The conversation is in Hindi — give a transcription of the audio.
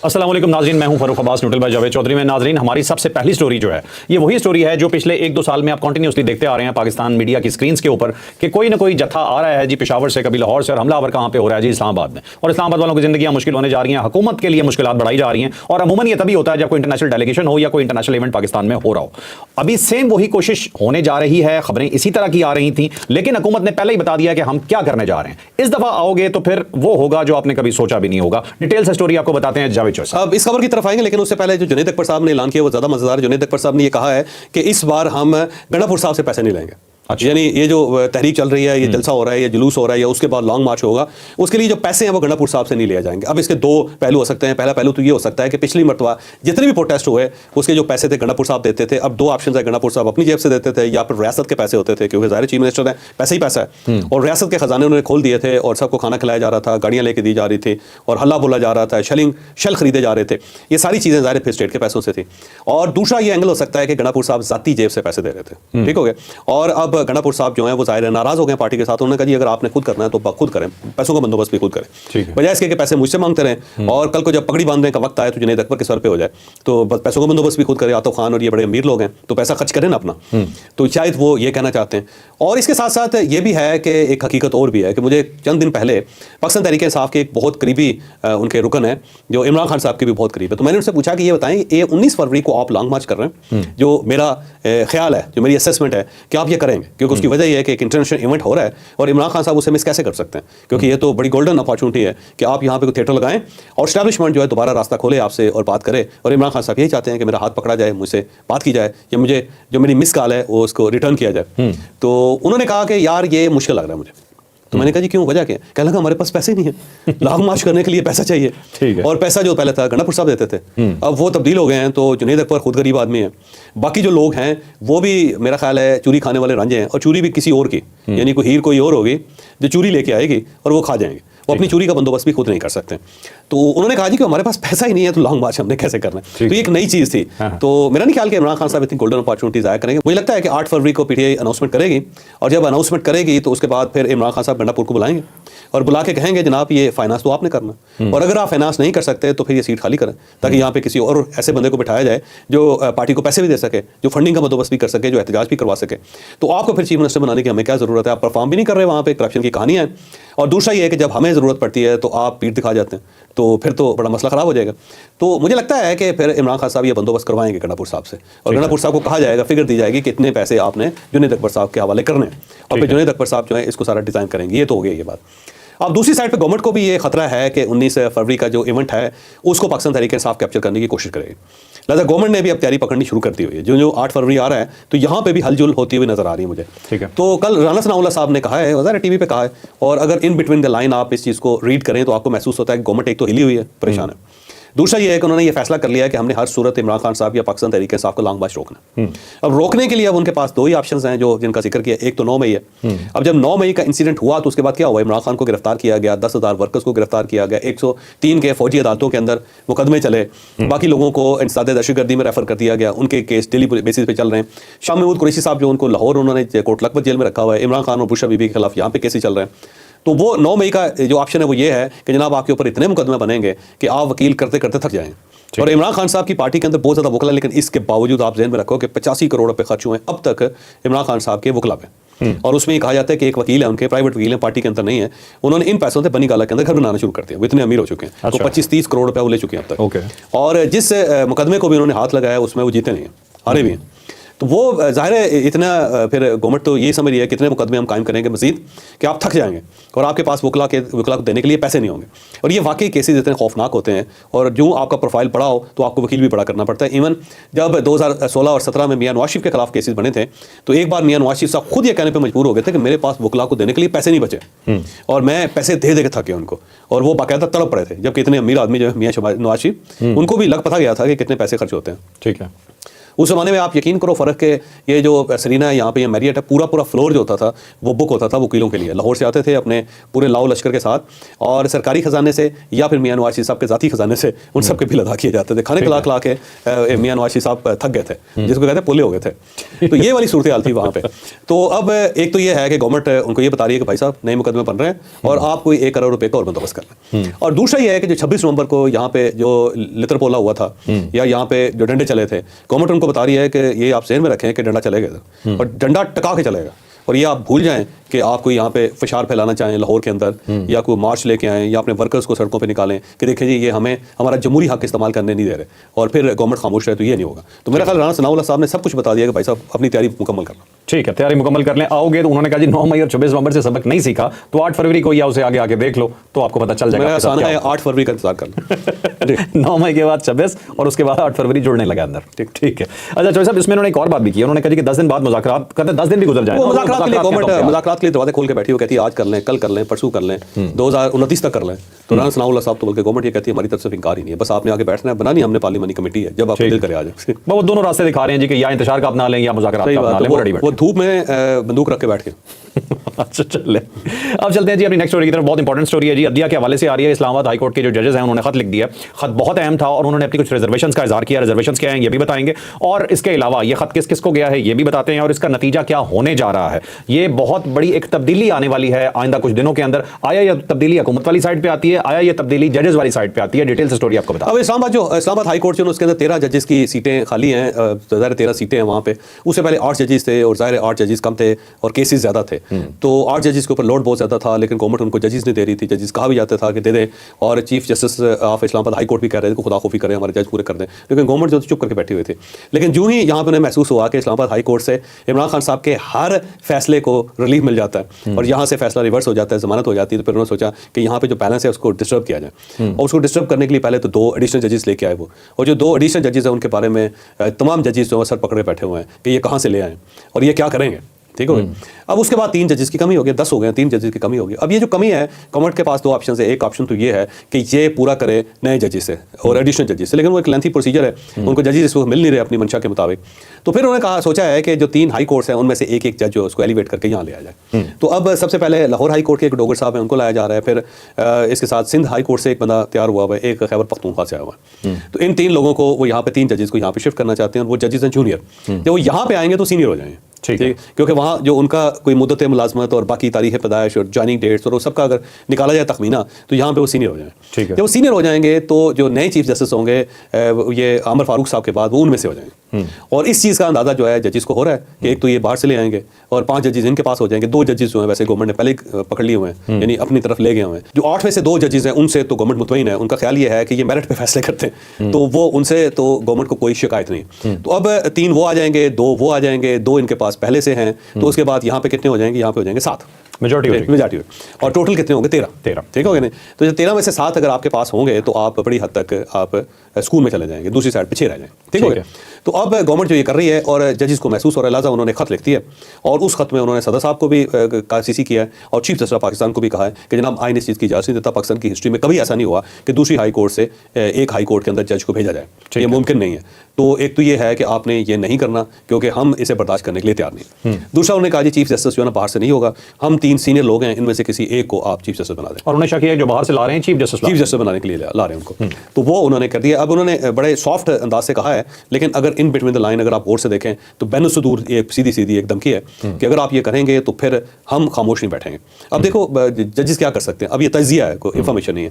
अस्सलाम वालेकुम नाज़रीन, मैं हूं फरूख अब्बास न्यूट्रल बाय जावेद चौधरी में। नाज़रीन, हमारी सबसे पहली स्टोरी जो है ये वही स्टोरी है जो पिछले 1-2 साल में आप कंटिन्यूसली देखते आ रहे हैं पाकिस्तान मीडिया की स्क्रीन्स के ऊपर कि कोई ना कोई जत्था आ रहा है जी पेशावर से, कभी लाहौर से, और हमलावर कहाँ पे हो रहा है जी इस्लामाबाद में। और इस्लामाबाद वालों की ज़िंदगियाँ मुश्किल होने जा रही हैं, हुकूमत के लिए मुश्किलात बढ़ाई जा रही हैं। और अमूमन ये तभी होता है जब कोई इंटरनेशनल डेलीगेशन हो या कोई इंटरनेशनल इवेंट पाकिस्तान में हो रहा हो। अभी सेम वही कोशिश होने जा रही है, खबरें इसी तरह की आ रही थी, लेकिन हुकूमत ने पहले ही बता दिया कि हम क्या करने जा रहे हैं। इस दफा आओगे तो फिर वो होगा जो आपने कभी सोचा भी नहीं होगा। डिटेल से स्टोरी आपको बताते हैं जावेद चौधरी। अब इस खबर की तरफ आएंगे, लेकिन उससे पहले जो जुनैद अकबर साहब ने ऐलान किया वो ज्यादा मजेदार है। जुनैद अकबर साहब ने ये कहा है कि इस बार हम गंडापुर साहब से पैसे नहीं लेंगे। अच्छा। यानी ये जो तहरीक चल रही है, ये जलसा हो रहा है, ये जुलूस हो रहा है, या उसके बाद लॉन्ग मार्च होगा, उसके लिए जो पैसे हैं वो गंडापुर साहब से नहीं लिए जाएंगे। अब इसके दो पहलू हो सकते हैं। पहला पहलू तो ये हो सकता है कि पिछली मरतबा जितने भी प्रोटेस्ट हुए उसके जो पैसे थे गंडापुर साहब देते थे। अब दो ऑप्शन है, गंडापुर साहब अपनी जेब से देते थे या फिर रियासत के पैसे होते थे, क्योंकि ज़ाहिर चीफ मिनिस्टर है, पैसा ही पैसा है। और रियासत के खजाने उन्होंने खोल दिए थे और सबको खाना खिलाया जा रहा था, गाड़ियाँ लेके दी जा रही थी और हल्ला बोला जा रहा था, शल खरीदे जा रहे थे। ये सारी चीज़ें ज़ाहिर फिर स्टेट के पैसों से थी। और दूसरा ये एंगल हो सकता है कि गंडापुर साहब ज़ाती जेब से पैसे दे रहे थे। ठीक हो गया। और अब गंडापुर साहब जो है वो ज़ाहिर नाराज हो गए पार्टी के साथ। उन्होंने कहा जी अगर आपने खुद करना है तो खुद करें, पैसों का बंदोबस्त भी खुद करें, बजाय इसके कि पैसे मुझसे मांगते रहें और कल को जब पगड़ी बांधने का वक्त आए तो जुनैद अकबर के सर पे हो जाए। तो बस पैसों का बंदोबस्त भी खुद करें। आतिफ खान और ये बड़े अमीर लोग हैं तो पैसा खर्च करें ना अपना। तो शायद वो ये कहना चाहते हैं। और इसके साथ साथ ये भी है कि एक हकीकत और भी है कि मुझे चंद दिन पहले पाकिस्तान तहरीक इंसाफ के एक बहुत करीबी उनके रुकन है जो इमरान खान साहब के भी बहुत करीब है। तो मैंने उनसे पूछा कि ये बताएं, ये 19 फरवरी को आप लॉन्ग मार्च कर रहे हैं, जो मेरा ख्याल है, जो मेरी असेसमेंट है कि आप ये करेंगे, क्योंकि उसकी वजह यह है कि एक इंटरनेशनल इवेंट हो रहा है और इमरान खान साहब उसे मिस कैसे कर सकते हैं, क्योंकि ये तो बड़ी गोल्डन अपॉर्चुनिटी है कि आप यहाँ पे कोई थिएटर लगाएं और स्टैब्लिशमेंट जो है दोबारा रास्ता खोले आपसे और बात करे। और इमरान खान साहब यही चाहते हैं कि मेरा हाथ पकड़ा जाए, मुझसे बात की जाए, या मुझे जो मेरी मिस कॉल है वो उसको रिटर्न किया जाए। तो उन्होंने कहा कि यार ये मुश्किल लग रहा है मुझे। तो मैंने कहा जी क्यों, वजह क्या? कहने लगा हमारे पास पैसे नहीं है, लॉन्ग मार्च करने के लिए पैसा चाहिए। ठीक है। और पैसा जो पहले था गंडापुर साहब देते थे, अब वो तब्दील हो गए हैं। तो जुनैद अकबर खुद गरीब आदमी है, बाकी जो लोग हैं वो भी मेरा ख्याल है चूरी खाने वाले रांझे हैं, और चूरी भी किसी और की, यानी कोई हीर कोई और होगी जो चूरी लेके आएगी और वो खा जाएंगे। वो अपनी चूरी का बंदोबस्त भी खुद नहीं कर सकते। तो उन्होंने कहा जी कि हमारे पास पैसा ही नहीं है तो लॉन्ग मार्च हमने कैसे करना है। तो ये एक नई चीज़ थी। तो मेरा नहीं ख्याल कि इमरान खान साहब इतनी गोल्डन अपॉर्चुनिटी ज़ाया करेंगे। मुझे लगता है कि 8 फरवरी को पीटीआई अनाउंसमेंट करेगी, और जब अनाउंसमेंट करेगी तो उसके बाद फिर इमरान खान साहब गंडापुर को बुलाएंगे और बुला के कहेंगे जनाब ये फाइनेंस तो आपने करना, और अगर आप फाइनेंस नहीं कर सकते तो फिर ये सीट खाली करें, ताकि यहाँ पे किसी और ऐसे बंदे को बिठाया जाए जो पार्टी को पैसे भी दे सके, जो फंडिंग का बंदोबस्त भी कर सके, जो एहतजाज भी करवा सके। तो आपको फिर चीफ मिनिस्टर बनाने की हमें क्या ज़रूरत है? आप परफॉर्म भी नहीं कर रहे, वहाँ पे करप्शन की कहानी है। और दूसरा ये है कि जब हमें ज़रूरत पड़ती है तो आप पीठ दिखा जाते हैं, तो फिर तो बड़ा मसला ख़राब हो जाएगा। तो मुझे लगता है कि फिर इमरान खान साहब ये बंदोबस्त करवाएंगे गंडापुर साहब से, और गंडापुर साहब को कहा जाएगा, फिगर दी जाएगी कि इतने पैसे आपने जुनैद अकबर साहब के हवाले करने हैं, और फिर जुनैद अकबर साहब जो है इसको सारा डिज़ाइन करेंगे। ये तो हो गया ये बात। अब दूसरी साइड पे गवर्नमेंट को भी ये खतरा है कि 19 फरवरी का जो इवेंट है उसको पाकिस्तान तहरीक इंसाफ कैप्चर करने की कोशिश करेगी। लिहाजा गवर्नमेंट ने भी अब तैयारी पकड़नी शुरू कर दी हुई है। जो 8 फरवरी आ रहा है तो यहाँ पे भी हलचल होती हुई नजर आ रही है मुझे। ठीक है। तो कल राना सनाउल्लाह साहब ने कहा है, वज़ार टीवी पे कहा है, और अगर इन बिटवीन द लाइन आप इस चीज़ को रीड करें तो आपको महसूस होता है कि गवर्नमेंट एक तो हिली हुई है, परेशान है। दूसरा ये है कि उन्होंने ये फैसला कर लिया है कि हमने हर सूरत इमरान खान साहब या पाकिस्तान तहरीक इंसाफ को लॉन्ग मार्च रोकना। अब रोकने के लिए अब उनके पास दो ही ऑप्शंस हैं जो जिनका जिक्र किया। एक तो 9 मई है। अब जब 9 मई का इंसिडेंट हुआ तो उसके बाद क्या हुआ? इमरान खान को गिरफ्तार किया गया, 10,000 वर्कर्स को गिरफ्तार किया गया, 103 के फौजी अदालतों के अंदर मुकदमे चले, बाकी लोगों को इंसदाद दहशतगर्दी में रेफर कर दिया गया, उनके केस डेली बेसिस पे चल रहे हैं। शाह महमूद कुरैशी साहब जो उनको लाहौर उन्होंने कोट लखपत जेल में रखा हुआ है, इमरान खान और बुशरा बीबी के खिलाफ यहाँ पे केसेस चल रहे हैं। तो वो 9 मई का जो ऑप्शन है वो ये है कि जनाब आपके ऊपर इतने मुकदमे बनेंगे कि आप वकील करते करते थक जाएंगे। और इमरान खान साहब की पार्टी के अंदर बहुत ज़्यादा वकला, लेकिन इसके बावजूद आप ज़हन में रखो कि 85 करोड़ रुपए खर्च हुए अब तक इमरान खान साहब के वकला पे। और उसमें ये कहा जाता है कि एक वकील है उनके, प्राइवेट वकील है, पार्टी के अंदर नहीं है, उन्होंने इन पैसों से बनी गाला के अंदर घर बनाना शुरू कर दिया। वो इतने अमीर हो चुके हैं। अच्छा। तो 25-30 करोड़ रुपए वो ले चुके हैं अब तक। और जिस मुकदमे को भी उन्होंने हाथ लगाया उसमें वो जीते नहीं हैं, हारे भी हैं। तो वो जाहिर है इतना फिर गवर्नमेंट तो ये समझ रही है कितने मुकदमे हम कायम करेंगे मजीद कि आप थक जाएंगे और आपके पास वकला को देने के लिए पैसे नहीं होंगे। और ये वाकई केसेस इतने खौफनाक होते हैं, और जो आपका प्रोफाइल बड़ा हो तो आपको वकील भी बड़ा करना पड़ता है। इवन जब 2016 और 17 में मियां नवाज शरीफ के खिलाफ केसेस बने थे तो एक बार मियां नवाज शरीफ साहब खुद ये कहने पर मजबूर हो गए थे कि मेरे पास वकला को देने के लिए पैसे नहीं बचे, और मैं पैसे दे दे के थके उनको, और वो बाकायदा तड़प पड़े थे। जबकि इतने अमीर आदमी जो है मियां नवाज शरीफ, उनको भी लग पता गया था कि कितने पैसे खर्च होते हैं। ठीक है। उस ज़माने में आप यकीन करो फ़र्क के ये जो सरीना है यहाँ पे, ये मैरियट है, पूरा पूरा फ्लोर जो होता था वो बुक होता था वकीलों के लिए। लाहौर से आते थे अपने पूरे लाओ लश्कर के साथ, और सरकारी ख़जाने से या फिर मियां नवाज शरीफ साहब के ज़ाती ख़जाने से उन सब के बिल अदा किए जाते थे। खाने खिला खिला के मियां नवाज शरीफ साहब थक गए थे, जिसको कहते हैं पोले हो गए थे। तो ये वाली सूरत हाल थी वहाँ पे। तो अब एक तो ये है कि गवर्नमेंट उनको ये बता रही है कि भाई साहब नए मुकदमे बन रहे हैं और आप कोई 1 करोड़ रुपए का और बंदोबस्त कर लें। और दूसरा ये है कि जो 26 नवंबर को यहाँ पे जो लितरपोला हुआ था या यहाँ पे जो डंडे चले थे, गवर्नमेंट उनको बता रही है कि ये आप जहन में रखें कि डंडा चलेगा और डंडा टका के चलेगा, और ये आप भूल जाएं कि आप कोई यहाँ पे फशार फैलाना चाहें लाहौर के अंदर या कोई मार्च लेके आएँ या अपने वर्कर्स को सड़कों पे निकालें कि देखें जी ये हमें हमारा जमहूरी हक इस्तेमाल करने नहीं दे रहे, और फिर गवर्नमेंट खामोश रहे, तो ये नहीं होगा। तो मेरा ख्याल राना सनाउल्लाह साहब ने सब कुछ बता दिया कि भाई साहब अपनी तैयारी मुकम्मल करना। ठीक है, तैयारी मुकम्मल कर लें। आओगे तो उन्होंने कहा जी 9 मई और 26 नवंबर से सबक नहीं सीखा तो 8 फरवरी को या उसे आगे आगे देख लो तो आपको पता चल जाएगा। मेरा आसान है 8 फरवरी का इंतजार कर लो। 9 मई के बाद 26 और उसके बाद 8 फरवरी जुड़ने लगा अंदर। ठीक है। अच्छा चौधरी साहब, इसमें उन्होंने एक और बात भी की, उन्होंने कहा कि 10 दिन बाद मुज़ाकरात करते, 10 दिन भी गुजर जाए, मुज़ाकरात के लिए गवर्नमेंट मुज़ाकरात के लिए दरवाजे खोल के बैठी हो, कहती है आज कर लें, कल कर लें, परसों कर लें, 2029 तक कर लें। तो राना सनाउल्लाह साहब तो बल्कि गवर्नमेंट ये कहती है हमारी तरफ से इनकार ही नहीं है, बस आपने आगे बैठना है, बनानी हमने पार्लियामेंट कमेटी है, जब आप दिल करे आ जाए। वो दोनों रास्ते दिखा रहे हैं जी कि या इंतशार का अपना लें या मुज़ाकरात का अपना लें। वो धूप में बंदूक रख के बैठ के अच्छा चले, अब चलते हैं जी अपनी नेक्स्ट स्टोरी की तरफ। बहुत इंपॉर्टेंट स्टोरी है जी, अदलिया के हवाले से आ रही है। इस्लामाबाद हाई कोर्ट के जो जजेस हैं उन्होंने खत लिख दिया। खत बहुत अहम था और उन्होंने अपनी कुछ रिजर्वेशंस का इजहार किया। रिजर्वेशंस क्या हैं ये भी बताएंगे, और इसके अलावा ये खत किस किस को गया है ये भी बताते हैं, और इसका नतीजा क्या होने जा रहा है। ये बहुत बड़ी एक तब्दीली आने वाली है आइंदा कुछ दिनों के अंदर। आया ये तब्दीली हुकूमत वाली साइड पे आती है, आया ये तब्दीली जजेस वाली साइड पे आती है? डिटेल से स्टोरी आपको बता। अब इस्लामाबाद हाई कोर्ट जो उसके अंदर 13 जजेस की सीटें खाली हैं, ज़ाहिर 13 सीटें हैं वहाँ पे। उससे पहले 8 जजेस थे और ज़ाहिर 8 जजेस कम थे और केसेस ज़्यादा थे, तो 8 जजेस के ऊपर लोड बहुत ज़्यादा था, लेकिन गवर्नमेंट उनको जजेस नहीं दे रही थी। जजेस कहा भी जाता था कि दे दें, और chief justice of Islamabad high court भी कह रहे थे कि खुदा खौफी करें, हमारे जज पूरे कर दें, लेकिन गवर्नमेंट जो चुप करके बैठी हुई थी। लेकिन जो ही यहाँ पर उन्हें महसूस हुआ कि इस्लामाबाद हाई कोर्ट से इमरान खान साहब के हर फैसले को रिलीफ मिल जाता है और यहाँ से फैसला रिवर्स हो जाता है, जमानत हो जाती है, तो फिर उन्होंने सोचा कि यहाँ पे जो बैलेंस है उसको डिस्टर्ब किया जाए। और उसको डिस्टर्ब करने के लिए पहले तो 2 एडिशनल जजेस लेके आए वो, और जो 2 एडिशनल जजेस हैं उनके बारे में तमाम जजेस जो है सर पकड़े बैठे हुए हैं कि ये कहाँ से ले आए और ये क्या करेंगे। ठीक हो गया। अब उसके बाद 3 जजेस की कमी हो गई, 10 हो गए, 3 जजेस की कमी हो गई। अब ये जो कमी है, गवर्नमेंट के पास 2 ऑप्शन है। एक ऑप्शन तो ये है कि ये पूरा करे नए जजेस से और एडिशनल जजेस से, लेकिन वो एक लेंथी प्रोसीजर है, उनको जजेस इसको मिल नहीं रहे अपनी मंशा के मुताबिक। तो फिर उन्होंने सोचा है कि जो 3 हाई कोर्ट्स हैं उनमें से एक जज जो है उसको एलिवेट करके यहाँ ले आ जाए। तो अब सबसे पहले लाहौर हाई कोर्ट के एक डोगर साहब हैं, उनको लाया जा रहा है। फिर इसके साथ सिंध हाई कोर्ट से एक बंदा तैयार हुआ है, एक खैबर पख्तूनख्वा से आया हुआ है। तो इन 3 लोगों को वो यहाँ पे 3 जजेस को यहाँ पे शिफ्ट करना चाहते हैं, और वो जजेस हैं जूनियर। जब वो यहाँ पे आएंगे तो सीनियर हो जाएंगे, ठीक है, क्योंकि वहाँ जो उनका कोई मुद्दत मुलाजमत और बाकी तारीख पैदाइश और जॉइनिंग डेट्स और वो सबका अगर निकाला जाए तखमीना, तो यहाँ पे वो सीनियर हो जाएं। ठीक है। जब वो सीनियर हो जाएंगे तो जो नए चीफ जस्टिस होंगे ये आमर फारूक साहब के बाद वो उनमें से हो जाएंगे। और इस चीज़ का अंदाज़ा जो है जजेस को हो रहा है कि एक तो ये बाहर से ले आएंगे और 5 जजेस इनके पास हो जाएंगे। 2 जजेस जो हैं वैसे गवर्नमेंट ने पहले पकड़ लिए हुए हैं, यानी अपनी तरफ ले गए हुए हैं। जो 8 में से 2 जजेस हैं उनसे तो गवर्नमेंट मुतमईन है, उनका ख्याल ये है कि ये मेरिट पे फैसले करते हैं, तो वो उनसे तो गवर्नमेंट को कोई शिकायत नहीं। तो अब 3 वो आ जाएंगे, 2 वो आ जाएंगे, 2 इनके पास पहले से हैं, तो उसके बाद यहाँ पे कितने हो जाएंगे? यहाँ पे हो जाएंगे 7, मेजॉरिटी। और टोटल कितने होंगे? 13। ठीक हो गए नहीं? तो जो 13 में से 7 अगर आपके पास होंगे तो आप बड़ी हद तक आप स्कूल में चले जाएंगे, दूसरी साइड पीछे रह जाएंगे। ठीक हो गया। तो अब गवर्नमेंट जो ये कर रही है और जजेस को महसूस हो रहा है, लिहाजा उन्होंने खत लिखती है और उस खत में उन्होंने सदर साहब को भी सीसी किया है और चीफ जस्टिस ऑफ पाकिस्तान को भी कहा है कि जनाब आइन इस चीज़ की इजाज़त नहीं देता। पाकिस्तान की हिस्ट्री में कभी ऐसा नहीं हुआ कि दूसरी हाई कोर्ट से एक हाई कोर्ट के अंदर जज को भेजा जाए, ये मुमकिन नहीं है। तो एक तो ये है कि आपने ये नहीं करना क्योंकि हम इसे बर्दाश्त करने के लिए तैयार नहीं। दूसरा उन्होंने कहा जी चीफ जस्टिस जो है ना बाहर से नहीं होगा, हम 3 सीनियर लोग हैं, इनमें से किसी एक को आप चीफ जस्टिस बना दें। और उन्हें शक है जो बाहर से ला रहे हैं चीफ जस्टिस बनाने के लिए ला रहे हैं उनको, तो वो उन्होंने कर दिया। अब उन्होंने बड़े सॉफ्ट अंदाज से कहा है, लेकिन अगर इन बिटवीन द लाइन अगर आप गौर से देखें तो बैनुसदूर एक सीधी एक धमकी है कि अगर आप ये करेंगे तो फिर हम खामोश नहीं बैठेंगे। अब देखो जजेस क्या कर सकते हैं, अब ये तजिया है, कोई इंफॉर्मेशन नहीं है।